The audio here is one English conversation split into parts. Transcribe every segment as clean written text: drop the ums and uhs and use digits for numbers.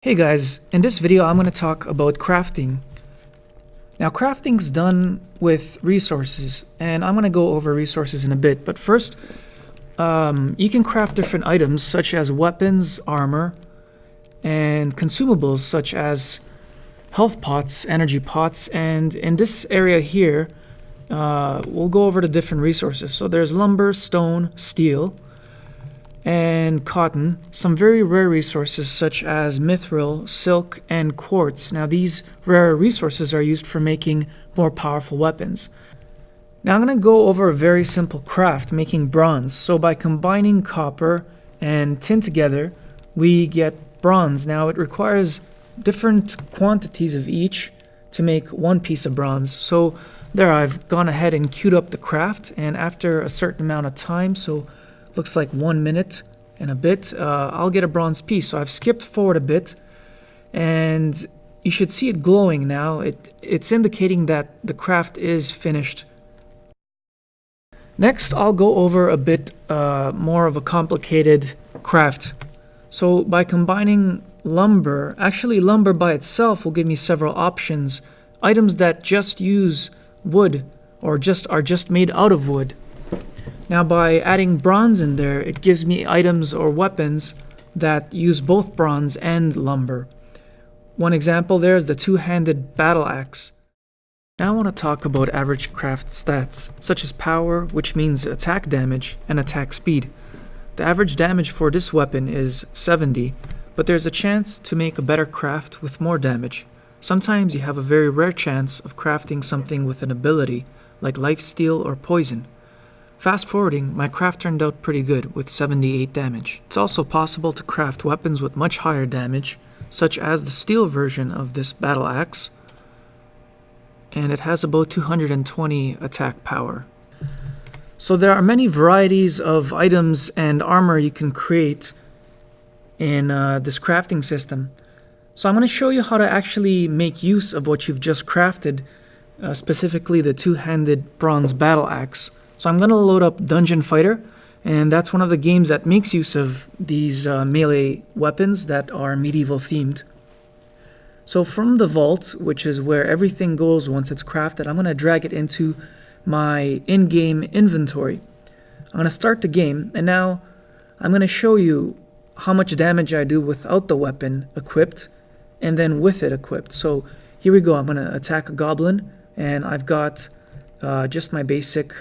Hey guys, in this video I'm going to talk about crafting. Now crafting's done with resources, and I'm going to go over resources in a bit, but first you can craft different items such as weapons, armor, and consumables such as health pots, energy pots, and in this area here we'll go over the different resources. So there's lumber, stone, steel, and cotton, some very rare resources such as mithril, silk, and quartz. Now these rare resources are used for making more powerful weapons. Now I'm going to go over a very simple craft, making bronze. So by combining copper and tin together, we get bronze. Now it requires different quantities of each to make one piece of bronze. So there, I've gone ahead and queued up the craft, and after a certain amount of time, so looks like 1 minute and a bit, I'll get a bronze piece. So I've skipped forward a bit, and you should see it glowing now. It's indicating that the craft is finished. Next, I'll go over a bit more of a complicated craft. So by combining lumber, actually lumber by itself will give me several options. Items that just use wood or are just made out of wood. Now by adding bronze in there, it gives me items or weapons that use both bronze and lumber. One example there is the two-handed battle axe. Now I want to talk about average craft stats, such as power, which means attack damage, and attack speed. The average damage for this weapon is 70, but there's a chance to make a better craft with more damage. Sometimes you have a very rare chance of crafting something with an ability, like lifesteal or poison. Fast forwarding, my craft turned out pretty good with 78 damage. It's also possible to craft weapons with much higher damage, such as the steel version of this battle axe, and it has about 220 attack power. So there are many varieties of items and armor you can create in this crafting system. So I'm going to show you how to actually make use of what you've just crafted, specifically the two-handed bronze battle axe. So I'm going to load up Dungeon Fighter, and that's one of the games that makes use of these melee weapons that are medieval themed. So from the vault, which is where everything goes once it's crafted, I'm going to drag it into my in-game inventory. I'm going to start the game, and now I'm going to show you how much damage I do without the weapon equipped and then with it equipped. So here we go. I'm going to attack a goblin, and I've got just my basic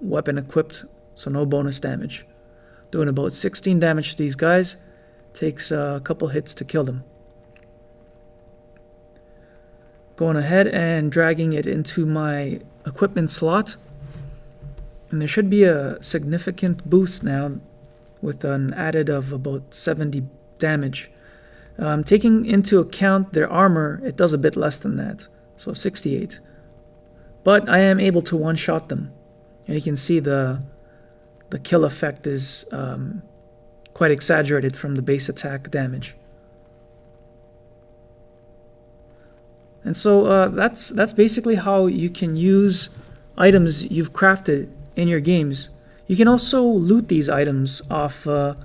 weapon equipped, so no bonus damage. Doing about 16 damage to these guys. Takes a couple hits to kill them. Going ahead and dragging it into my equipment slot, and there should be a significant boost now with an added of about 70 damage. Taking into account their armor, it does a bit less than that, so 68. But I am able to one-shot them, and you can see the kill effect is quite exaggerated from the base attack damage. And so that's basically how you can use items you've crafted in your games. You can also loot these items off the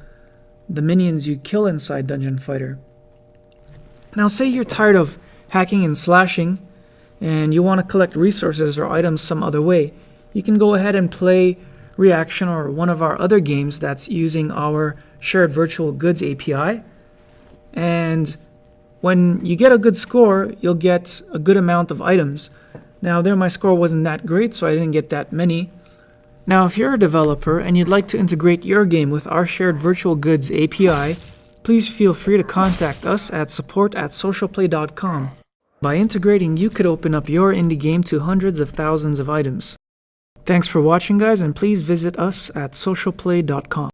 minions you kill inside Dungeon Fighter. Now say you're tired of hacking and slashing, and you want to collect resources or items some other way, you can go ahead and play Reaction or one of our other games that's using our shared virtual goods API. And when you get a good score, you'll get a good amount of items. Now there my score wasn't that great, so I didn't get that many. Now if you're a developer and you'd like to integrate your game with our shared virtual goods API, please feel free to contact us at support@socialplay.com. By integrating, you could open up your indie game to hundreds of thousands of items. Thanks for watching, guys, and please visit us at SocialPlay.com.